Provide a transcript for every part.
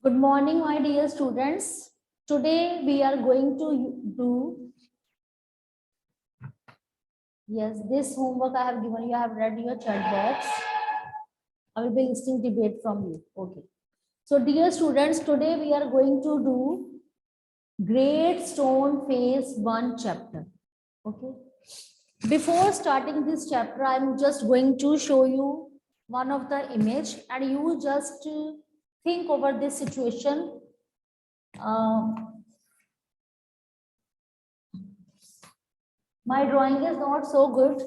Good morning, my dear students. Today we are going to do, yes, this homework I have given you. I have read your chat box. I will be listening debate from you. Okay. So, dear students, today we are going to do Great Stone Phase 1 chapter. Okay. Before starting this chapter, I am just going to show you one of the image, and you just think over this situation. My drawing is not so good,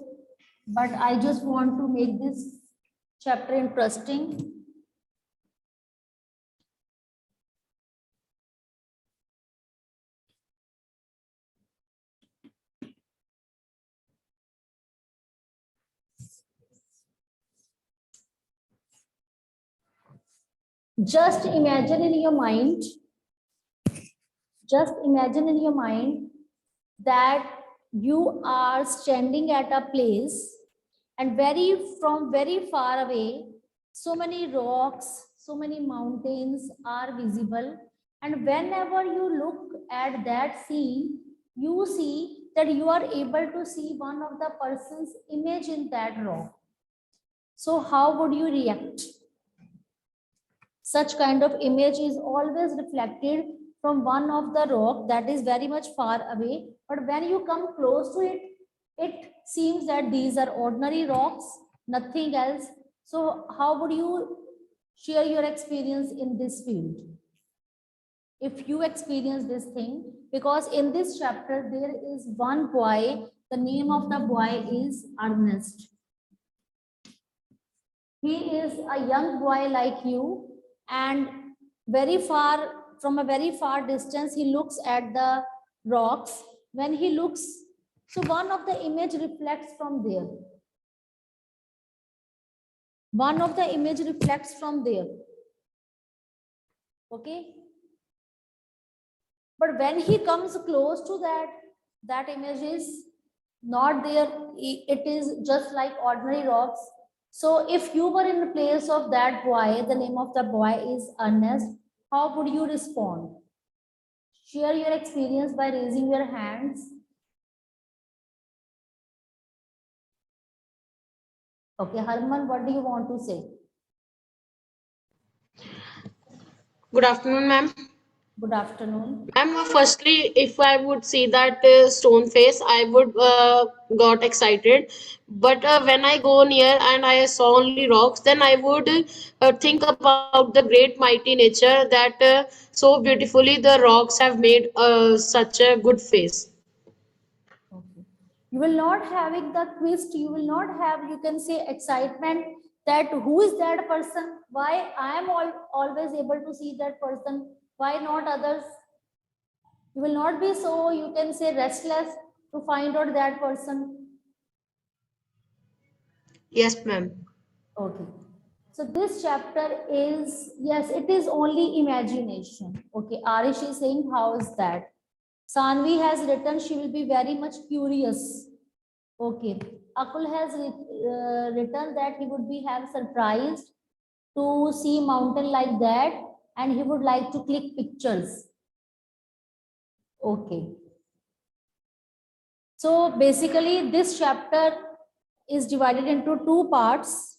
but I just want to make this chapter interesting. Just imagine in your mind, that you are standing at a place and from very far away, so many rocks, so many mountains are visible. And whenever you look at that scene, you see that you are able to see one of the person's image in that rock. So how would you react? Such kind of image is always reflected from one of the rock that is very much far away. But when you come close to it, it seems that these are ordinary rocks, nothing else. So how would you share your experience in this field? If you experience this thing, because in this chapter, there is one boy, the name of the boy is Ernest. He is a young boy like you, and from a very far distance, he looks at the rocks. When he looks, so one of the image reflects from there. One of the image reflects from there. Okay. But when he comes close to that image is not there. It is just like ordinary rocks. So if you were in the place of that boy, the name of the boy is Ernest, how would you respond? Share your experience by raising your hands. Okay, Harman, what do you want to say? Good afternoon, ma'am. Good afternoon. Ma'am, firstly, if I would see that stone face, I would got excited. But when I go near and I saw only rocks, then I would think about the great mighty nature that so beautifully the rocks have made such a good face. Okay. You will not having the twist, you will not have, you can say, excitement that who is that person, why I am always able to see that person, why not others. You will not be so, you can say, restless to find out that person. Yes, ma'am. Okay. So this chapter is, yes, it is only imagination. Okay. Arish is saying, how is that? Sanvi has written, she will be very much curious. Okay. Akul has written that he would be have surprised to see mountain like that, and he would like to click pictures. Okay. So basically this chapter is divided into two parts.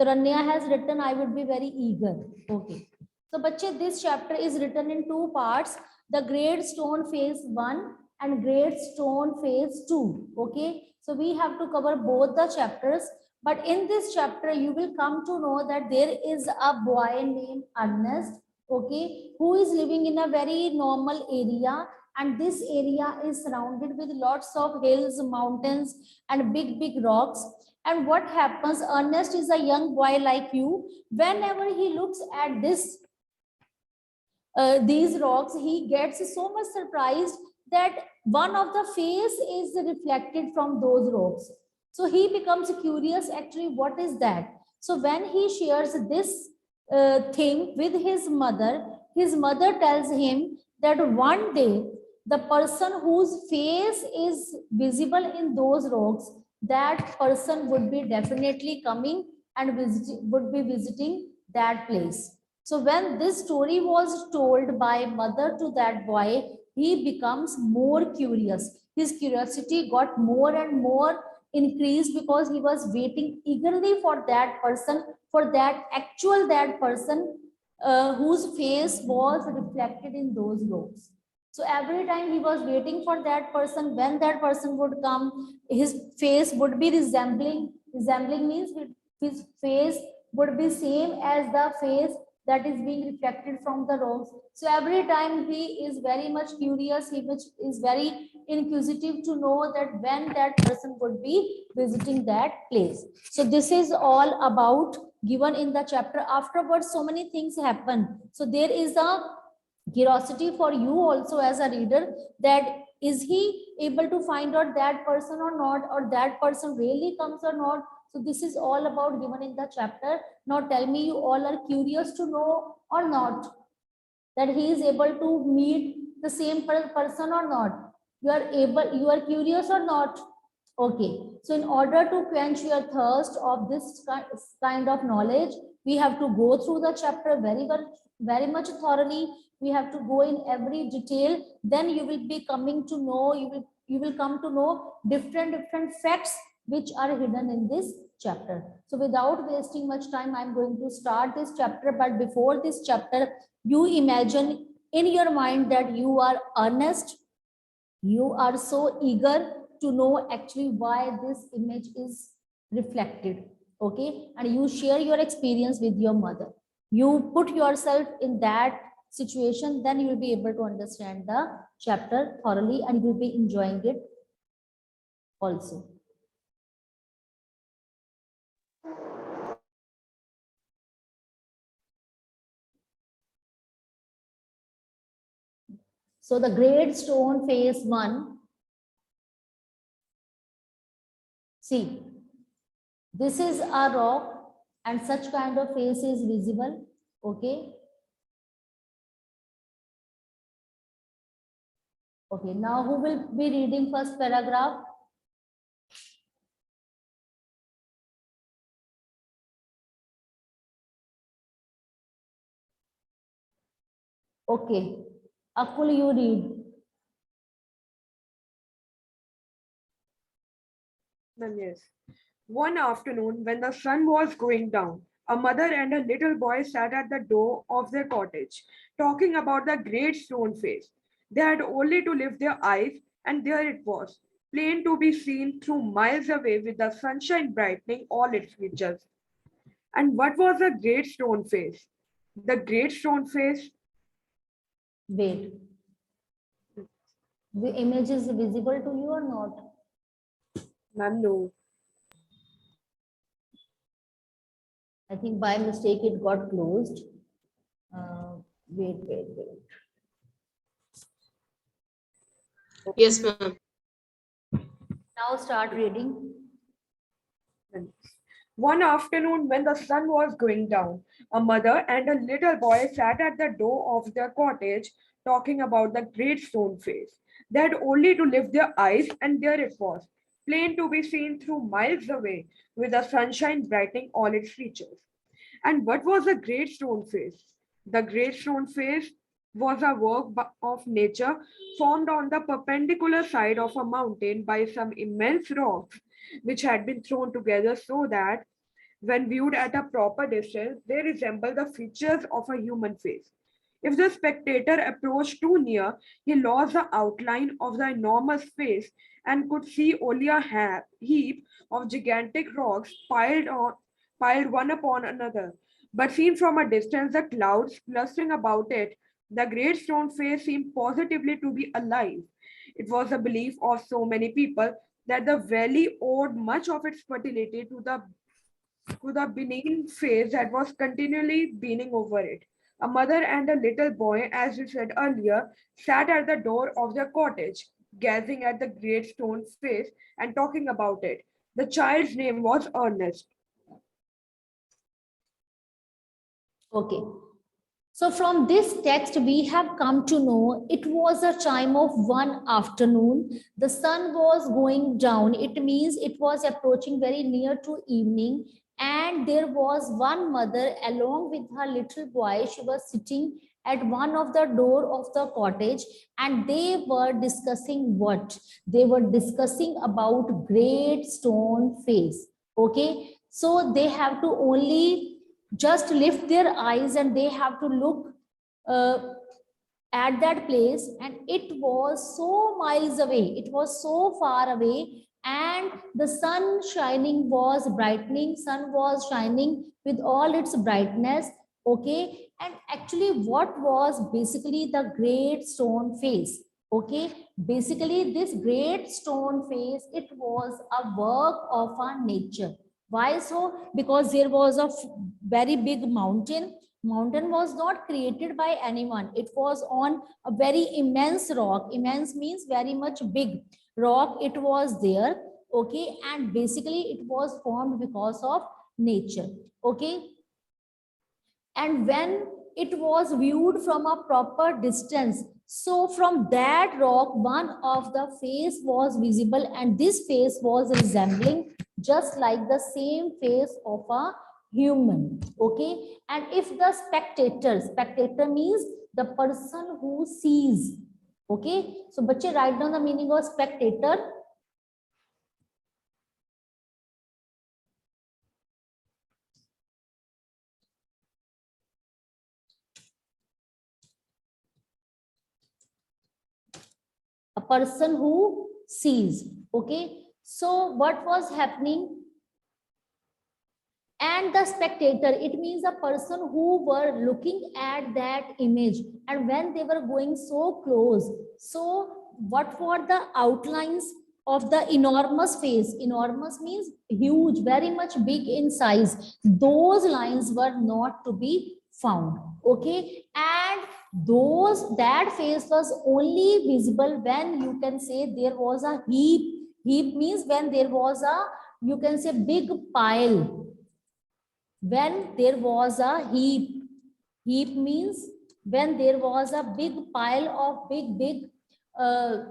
Taranya has written, I would be very eager. Okay. So bache, this chapter is written in two parts. The Great Stone Phase 1 and Great Stone Phase 2. Okay. So we have to cover both the chapters. But in this chapter, you will come to know that there is a boy named Ernest, okay, who is living in a very normal area. And this area is surrounded with lots of hills, mountains, and big rocks. And what happens, Ernest is a young boy like you. Whenever he looks at these rocks, he gets so much surprised that one of the face is reflected from those rocks. So he becomes curious, actually, what is that? So when he shares this thing with his mother tells him that one day the person whose face is visible in those rocks, that person would be definitely coming and would be visiting that place. So when this story was told by mother to that boy, he becomes more curious. His curiosity got more and more increased because he was waiting eagerly for that person, for that actual that person whose face was reflected in those robes. So every time he was waiting for that person, when that person would come, his face would be resembling means his face would be same as the face that is being reflected from the robes. So every time he is very much curious, he is very inquisitive to know that when that person would be visiting that place. So this is all about given in the chapter. Afterwards, so many things happen. So there is a curiosity for you also as a reader, that is he able to find out that person or not, or that person really comes or not. So this is all about given in the chapter. Now tell me, you all are curious to know or not that he is able to meet the same person or not? You are curious or not? Okay, so in order to quench your thirst of this kind of knowledge, we have to go through the chapter very much thoroughly. We have to go in every detail. Then you will be coming to know, you will come to know different facts which are hidden in this chapter. So without wasting much time, I'm going to start this chapter. But before this chapter, you imagine in your mind that you are earnest, you are so eager to know actually why this image is reflected. Okay, and you share your experience with your mother. You put yourself in that situation, then you will be able to understand the chapter thoroughly and you will be enjoying it also. So the great stone phase 1. See, this is a rock and such kind of face is visible. Okay. Okay, now who will be reading first paragraph? Okay, Akul, you read. Yes. One afternoon, when the sun was going down, a mother and a little boy sat at the door of their cottage, talking about the great stone face. They had only to lift their eyes, and there it was, plain to be seen through miles away with the sunshine brightening all its features. And what was the great stone face? The great stone face. Wait, the image is visible to you or not? Ma'am, no. I think by mistake it got closed. Wait. Yes, ma'am. Now start reading. One afternoon, when the sun was going down, a mother and a little boy sat at the door of their cottage talking about the great stone face. They had only to lift their eyes, and there it was, plain to be seen through miles away, with the sunshine brightening all its features. And what was the great stone face? The great stone face was a work of nature formed on the perpendicular side of a mountain by some immense rocks which had been thrown together so that when viewed at a proper distance, they resemble the features of a human face. If the spectator approached too near, he lost the outline of the enormous face and could see only a heap of gigantic rocks piled one upon another. But seen from a distance, the clouds clustering about it, the great stone face seemed positively to be alive. It was the belief of so many people that the valley owed much of its fertility to the benign face that was continually beaming over it. A mother and a little boy, as we said earlier, sat at the door of their cottage, gazing at the great stone face and talking about it. The child's name was Ernest. Okay. So from this text, we have come to know it was a time of one afternoon. The sun was going down. It means it was approaching very near to evening. And there was one mother along with her little boy. She was sitting at one of the door of the cottage, and they were discussing what? They were discussing about great stone face. Okay, so they have to only just lift their eyes and they have to look uh, at that place, and it was so miles away, it was so far away, and the sun shining was brightening, sun was shining with all its brightness. Okay, and actually what was basically the great stone face? Okay, basically this great stone face, it was a work of our nature. Why so? Because there was a very big mountain was not created by anyone. It was on a very immense rock. Immense means very much big rock. It was there. Okay, and basically it was formed because of nature. Okay, and when it was viewed from a proper distance, so from that rock one of the face was visible, and this face was resembling just like the same face of a human. Okay, and if the spectator means the person who sees. Okay, so bache write down the meaning of spectator. A person who sees. Okay, so what was happening? And the spectator, it means a person who were looking at that image, and when they were going so close, so what were the outlines of the enormous face? Enormous means huge, very much big in size. Those lines were not to be found. Okay, and that face was only visible when, you can say, there was a heap means when there was a, you can say, big pile. When there was a heap means when there was a big pile of big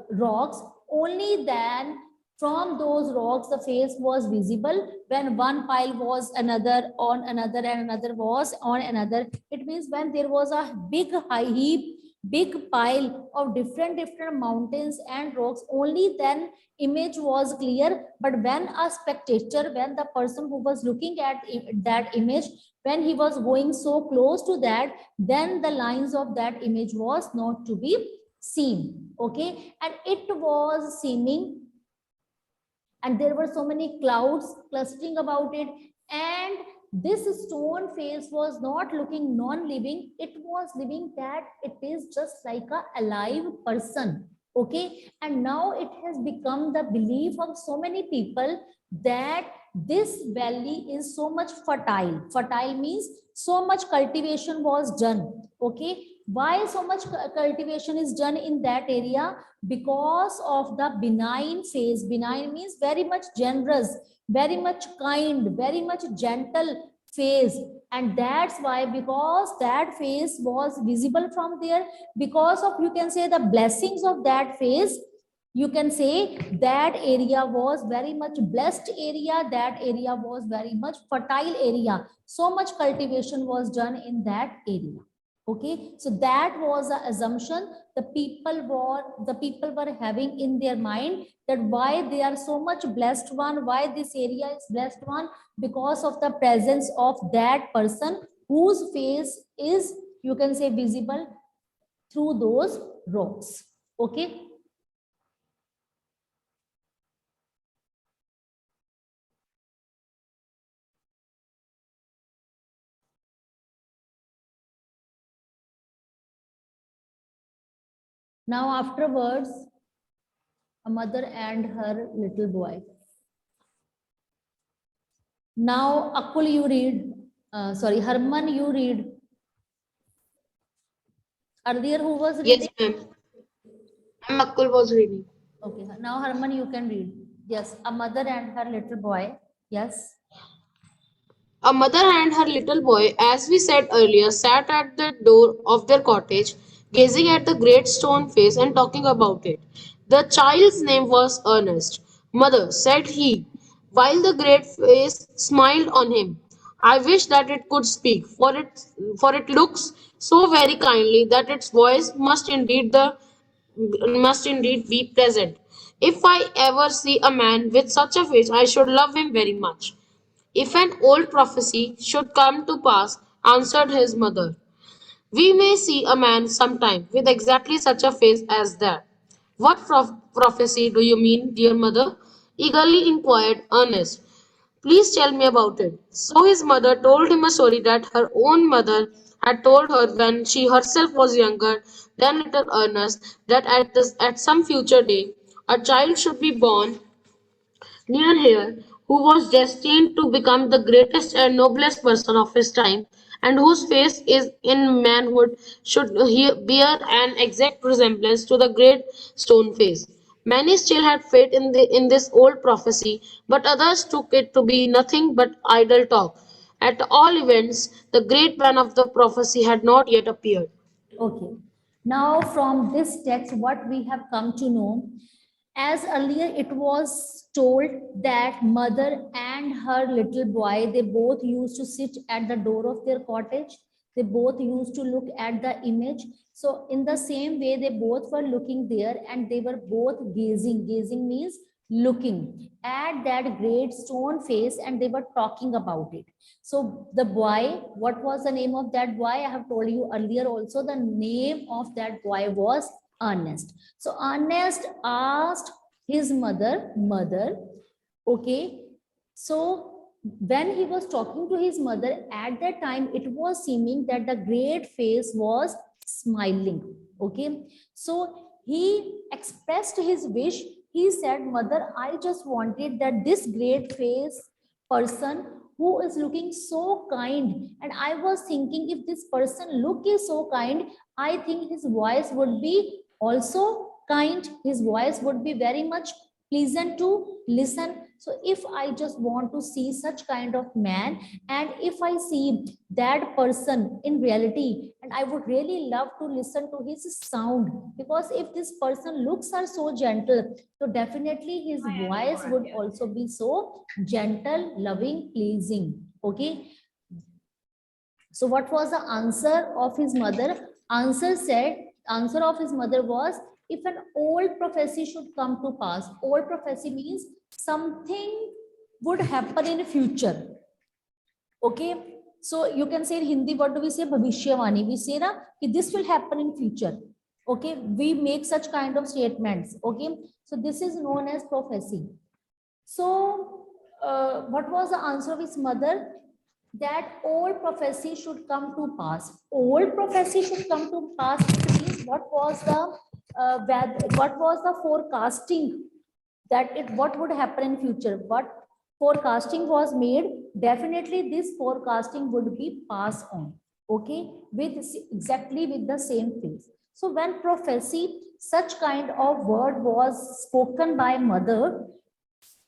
rocks, only then from those rocks the face was visible. When one pile was another on another and another was on another, it means when there was a big high heap, big pile of different mountains and rocks, only then image was clear. But when a spectator, when the person who was looking at that image, when he was going so close to that, then the lines of that image was not to be seen. Okay, and it was seeming, and there were so many clouds clustering about it, and this stone face was not looking non-living, it was living, that it is just like a alive person. Okay, and now it has become the belief of so many people that this valley is so much fertile means so much cultivation was done. Okay, why so much cultivation is done in that area? Because of the benign face. Benign means very much generous, very much kind, very much gentle face. And that's why, because that face was visible from there, because of, you can say, the blessings of that face, you can say that area was very much blessed area, that area was very much fertile area, so much cultivation was done in that area. Okay, so that was the assumption the people were having in their mind, that why they are so much blessed one, why this area is blessed one, because of the presence of that person whose face is, you can say, visible through those rocks. Okay, now afterwards, a mother and her little boy. Now, Akul, you read. Sorry, Harman, you read. Earlier, who was Yes, reading? ma'am. Makul was reading. Okay, now Harman, you can read. Yes, a mother and her little boy. Yes. A mother and her little boy, as we said earlier, sat at the door of their cottage, gazing at the great stone face and talking about it. The child's name was Ernest. Mother, said he, while the great face smiled on him. I wish that it could speak, for it looks so very kindly that its voice must indeed be present. If I ever see a man with such a face, I should love him very much. If an old prophecy should come to pass, answered his mother, we may see a man sometime with exactly such a face as that. What prophecy do you mean, dear mother? Eagerly inquired Ernest. Please tell me about it. So his mother told him a story that her own mother had told her when she herself was younger than little Ernest, that at some future day a child should be born near here, who was destined to become the greatest and noblest person of his time, and whose face is in manhood should bear an exact resemblance to the great stone face. Many still had faith in this old prophecy, but others took it to be nothing but idle talk. At all events, the great man of the prophecy had not yet appeared. Okay. Now, from this text, what we have come to know, as earlier it was told that mother and her little boy, they both used to sit at the door of their cottage. They both used to look at the image. So in the same way, they both were looking there and they were both gazing. Gazing means looking at that great stone face and they were talking about it. So the boy, what was the name of that boy? I have told you earlier also, the name of that boy was Ernest. So Ernest asked his mother, okay, so when he was talking to his mother, at that time, it was seeming that the great face was smiling, okay. So he expressed his wish. He said, mother, I just wanted that this great face person who is looking so kind, and I was thinking if this person look is so kind, I think his voice would be also kind, his voice would be very much pleasant to listen. So if I just want to see such kind of man, and if I see that person in reality, and I would really love to listen to his sound, because if this person looks are so gentle, so definitely his voice would also be so gentle, loving, pleasing. Okay. So what was the answer of his mother? Answer of his mother was, if an old prophecy should come to pass. Old prophecy means something would happen in future. Okay. So you can say in Hindi, what do we say? Bhavishyavani. We say na ki this will happen in future. Okay. We make such kind of statements. Okay. So this is known as prophecy. So what was the answer of his mother? That old prophecy should come to pass. Old prophecy should come to pass. It means what was the forecasting, that it what would happen in future, what forecasting was made, definitely this forecasting would be passed on. Okay. With exactly with the same things. So when prophecy, such kind of word was spoken by mother,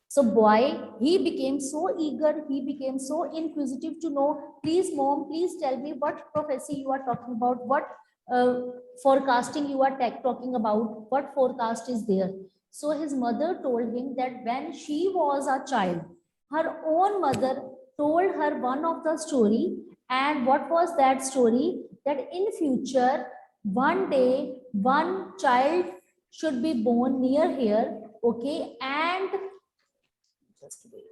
so boy, he became so eager, he became so inquisitive to know, please mom, please tell me what prophecy you are talking about, what uh, forecasting you are talking about, what forecast is there. So his mother told him that when she was a child, her own mother told her one of the story. And what was that story? That in future, one day, one child should be born near here. Okay. And just wait.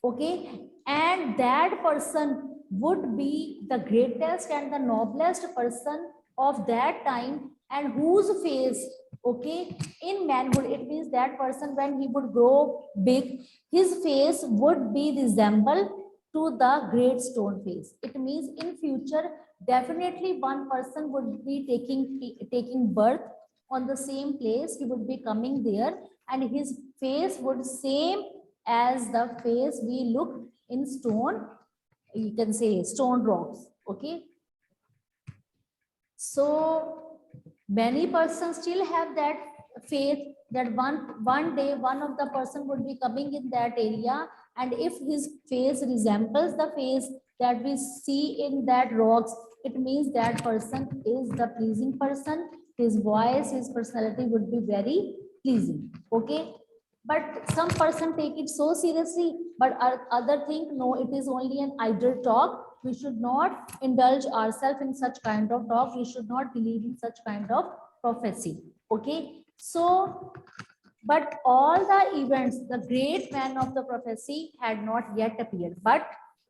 Okay. And that person would be the greatest and the noblest person of that time, and whose face, okay, in manhood, it means that person when he would grow big, his face would be resemble to the great stone face. It means in future, definitely one person would be taking birth on the same place, he would be coming there, and his face would same as the face we look in stone, you can say stone rocks. Okay. So many persons still have that faith that one day one of the person would be coming in that area, and if his face resembles the face that we see in that rocks, it means that person is the pleasing person, his voice, his personality would be very pleasing. Okay. but some person take it so seriously, but other think no, it is only an idle talk. We should not indulge ourselves in such kind of talk. We should not believe in such kind of prophecy. Okay, so but all the events, the great man of the prophecy had not yet appeared, but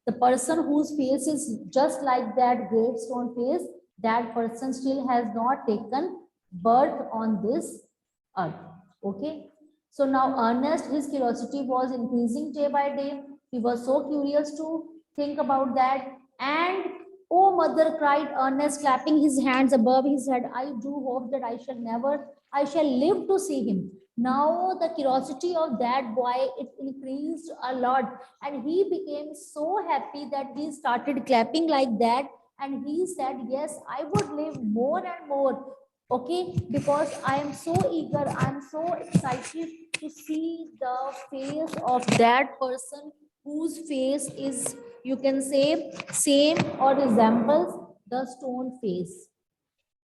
the person whose face is just like that great stone face, that person still has not taken birth on this earth. Okay, so now Ernest, his curiosity was increasing day by day. He was so curious to think about that. And oh, mother, cried Ernest, clapping his hands above his head, I do hope that I shall live to see him. Now the curiosity of that boy, it increased a lot, and he became so happy that he started clapping like that. And he said, yes, I would live more and more. Okay, because I am so eager, I am so excited to see the face of that person whose face is, you can say, same or resembles the stone face.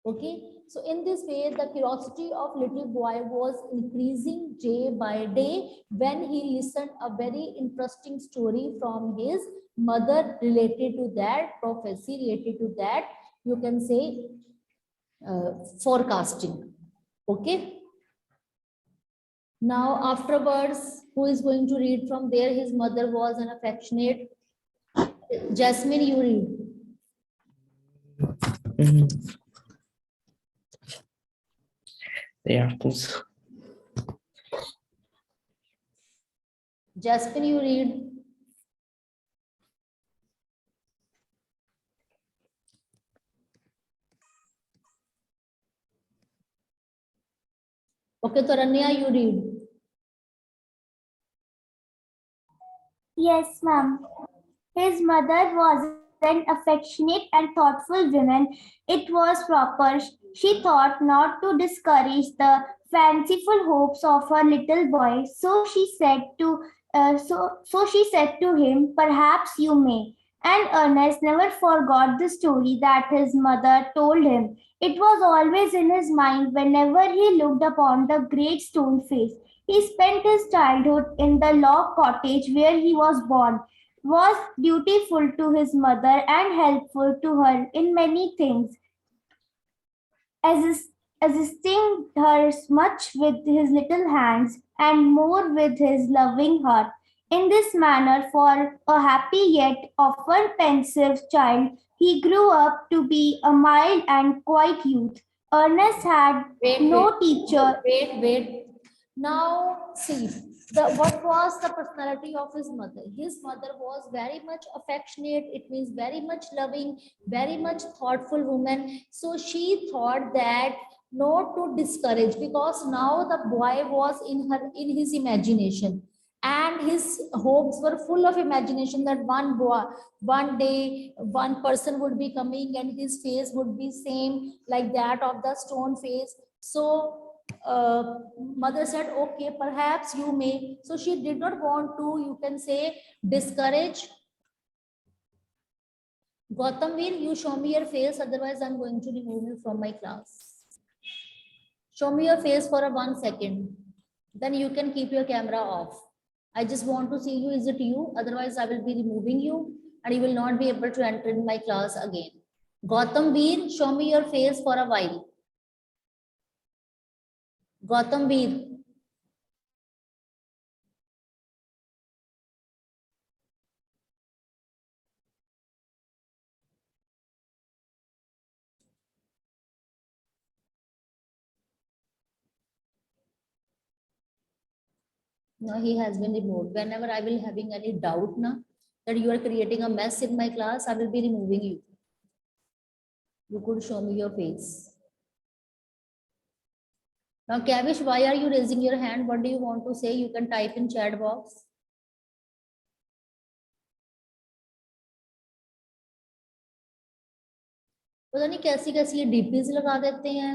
Okay, so in this way, the curiosity of little boy was increasing day by day when he listened a very interesting story from his mother related to that prophecy, related to that, you can say, forecasting. Okay. Now afterwards, who is going to read from there? His mother was an affectionate. Jasmine, you read. Yeah. Jasmine, you read. Okay, Taranya, you read. Yes, ma'am. His mother was an affectionate and thoughtful woman. It was proper. She thought not to discourage the fanciful hopes of her little boy. So she said to him, "Perhaps you may." And Ernest never forgot the story that his mother told him. It was always in his mind whenever he looked upon the great stone face. He spent his childhood in the log cottage where he was born, was dutiful to his mother and helpful to her in many things, assist, assisting her much with his little hands and more with his loving heart. In this manner, for a happy yet often pensive child, he grew up to be a mild and quiet youth. Ernest had no teacher. Wait. Now see, what was the personality of his mother? His mother was very much affectionate. It means very much loving, very much thoughtful woman. So she thought that not to discourage, because now the boy was in his imagination, and his hopes were full of imagination that one day one person would be coming and his face would be same like that of the stone face. So mother said, okay, perhaps you may. So she did not want to, you can say, discourage. Gautamveer, you show me your face, otherwise I'm going to remove you from my class. Show me your face for a 1 second. Then you can keep your camera off. I just want to see you. Is it you? Otherwise, I will be removing you and you will not be able to enter in my class again. Gautamveer, show me your face for a while. Gautamveer. No, he has been removed. Whenever I will having any doubt na, that you are creating a mess in my class, I will be removing you. You could show me your face. Now, Kavish, why are you raising your hand? What do you want to say? You can type in chat box. पता नहीं कैसी कैसी ये DPs लगा देते हैं.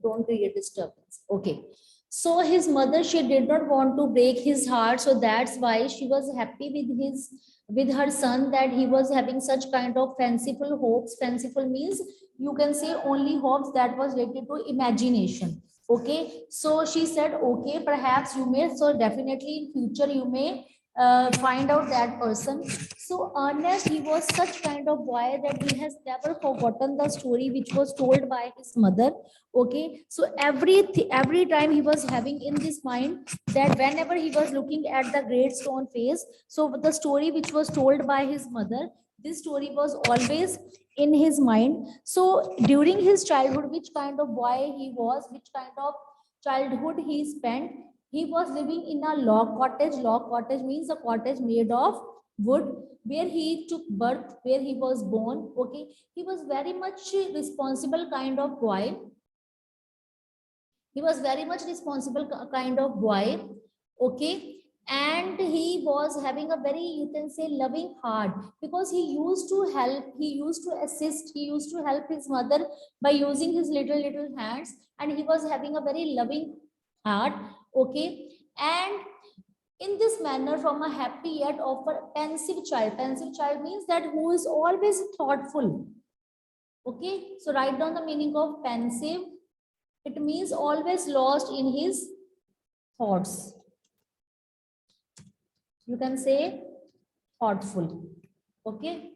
Don't create disturbance. Okay. So his mother, she did not want to break his heart, so that's why she was happy with her son, that he was having such kind of fanciful hopes. Fanciful means, you can say, only hopes that was related to imagination. Okay, so she said, okay, perhaps you may, so definitely in future you may find out that person. So Ernest, he was such kind of boy that he has never forgotten the story which was told by his mother. Okay, so every time he was having in this mind that whenever he was looking at the great stone face, so the story which was told by his mother, this story was always in his mind. So during his childhood, which kind of boy he was, which kind of childhood he spent, he was living in a log cottage. Log cottage means a cottage made of wood, where he took birth, where he was born. Okay, he was very much responsible kind of boy. He was very much responsible kind of boy. Okay, and he was having a very, you can say, loving heart, because he used to help, he used to assist, he used to help his mother by using his little hands, and he was having a very loving heart. Okay, and in this manner, from a happy yet often pensive child, pensive child means that who is always thoughtful. Okay, so write down the meaning of pensive. It means always lost in his thoughts. You can say thoughtful. Okay.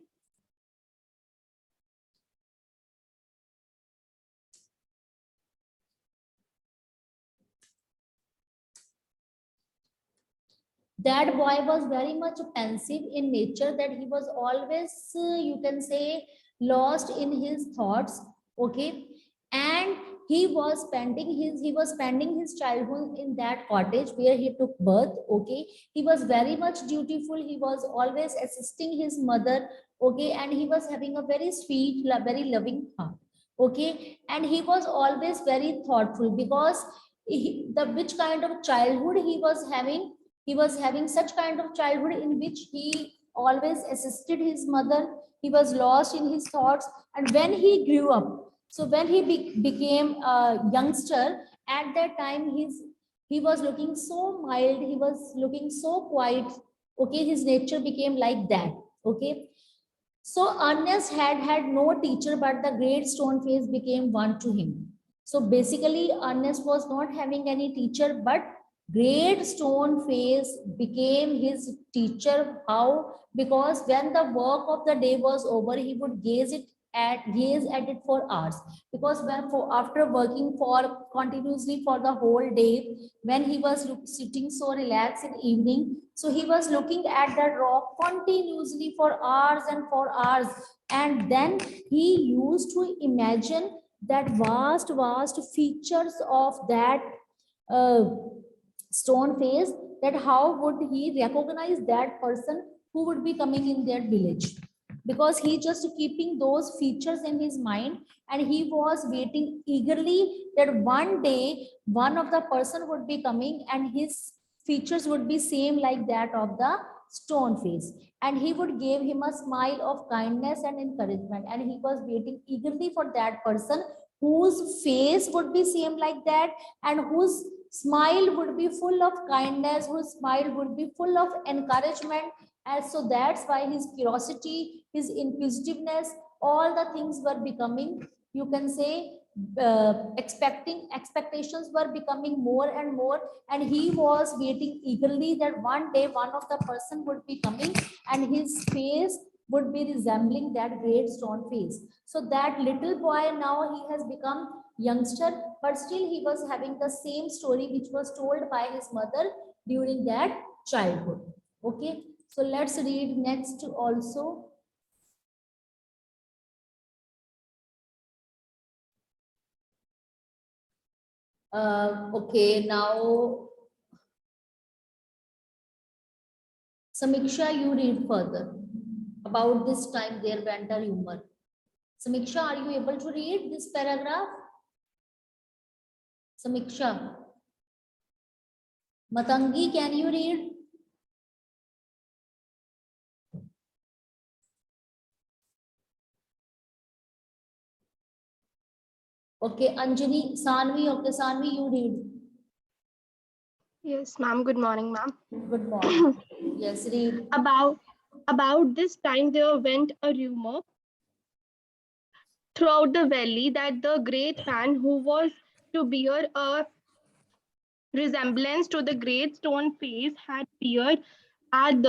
That boy was very much pensive in nature, that he was always, you can say, lost in his thoughts. Okay, and he was spending his childhood in that cottage where he took birth. Okay, he was very much dutiful, he was always assisting his mother. Okay, and he was having a very sweet, very loving heart. Okay, and he was always very thoughtful, because the which kind of childhood he was having, he was having such kind of childhood in which he always assisted his mother. He was lost in his thoughts. And when he grew up, so when he became a youngster, at that time he was looking so mild, he was looking so quiet. Okay, his nature became like that. Okay, so Ernest had no teacher, but the great stone face became one to him. So basically, Ernest was not having any teacher, but great stone face became his teacher. How? Because when the work of the day was over, he would gaze at it for hours. Because after working for continuously for the whole day, when he was sitting so relaxed in evening, so he was looking at that rock continuously for hours and for hours. And then he used to imagine that vast features of that uh, stone face, that how would he recognize that person who would be coming in their village, because he just keeping those features in his mind, and he was waiting eagerly that one day one of the person would be coming and his features would be same like that of the stone face, and he would give him a smile of kindness and encouragement, and he was waiting eagerly for that person whose face would be same like that, and whose smile would be full of kindness, whose smile would be full of encouragement. And so that's why his curiosity, his inquisitiveness, all the things were becoming, you can say, expectations were becoming more and more, and he was waiting eagerly that one day one of the person would be coming and his face would be resembling that great stone face. So that little boy, now he has become youngster, but still he was having the same story which was told by his mother during that childhood. Okay, so let's read next also. Okay, now Samiksha, you read further. About this time there went a rumor. Samiksha, are you able to read this paragraph? Samiksha. Matangi, can you read? Okay, Anjali, Sanvi, okay, Sanvi, you read. Yes, ma'am. Good morning, ma'am. Good morning. Yes, read. About this time, there went a rumor throughout the valley that the great man who was to bear a resemblance to the great stone face had appeared at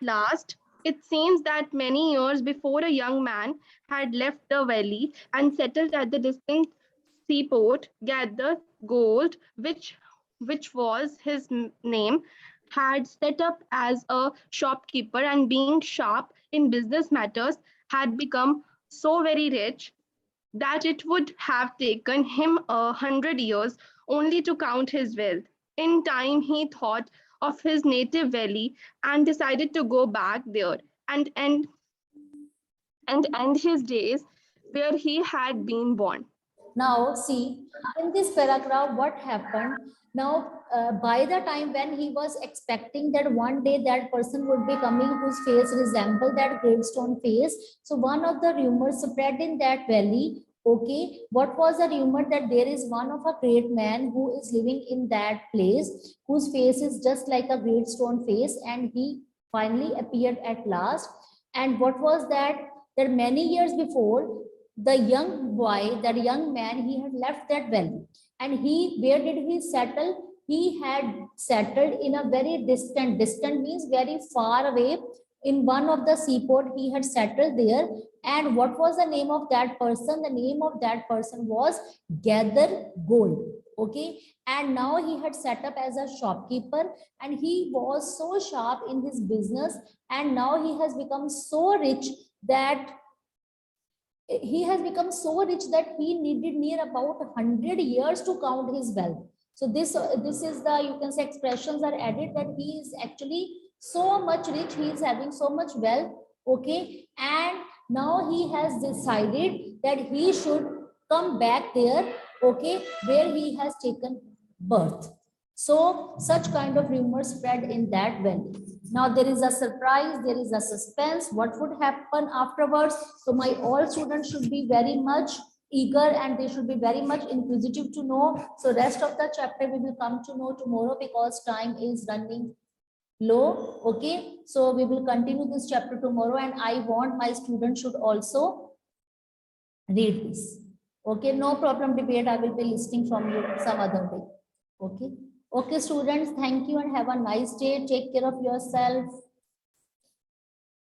last. It seems that many years before a young man had left the valley and settled at the distant seaport, gathered gold, which was his name, had set up as a shopkeeper and being sharp in business matters had become so very rich that it would have taken him 100 years only to count his wealth. In time, he thought of his native valley and decided to go back there and end his days where he had been born. Now, see, in this paragraph, what happened? Now, by the time when he was expecting that one day that person would be coming whose face resembled that gravestone face, so one of the rumors spread in that valley. Okay, what was the rumor? That there is one of a great man who is living in that place, whose face is just like a gravestone face, and he finally appeared at last. And what was that? That many years before, the young boy, that young man, he had left that valley. And where did he settle? He had settled in a very distant means very far away, in one of the seaport. He had settled there. And what was the name of that person? The name of that person was Gather Gold. Okay. And now he had set up as a shopkeeper, and he was so sharp in his business. And now he has become so rich that he needed near about 100 years to count his wealth. So this is the, you can say, expressions are added that he is actually so much rich, he is having so much wealth. Okay, and now he has decided that he should come back there, okay, where he has taken birth. So such kind of rumors spread in that valley. Now there is a surprise, there is a suspense. What would happen afterwards? So my all students should be very much eager, and they should be very much inquisitive to know. So rest of the chapter we will come to know tomorrow, because time is running low. Okay, so we will continue this chapter tomorrow, and I want my students should also read this. Okay, no problem, debate. I will be listening from you some other day. Okay. Okay, students, thank you and have a nice day. Take care of yourself.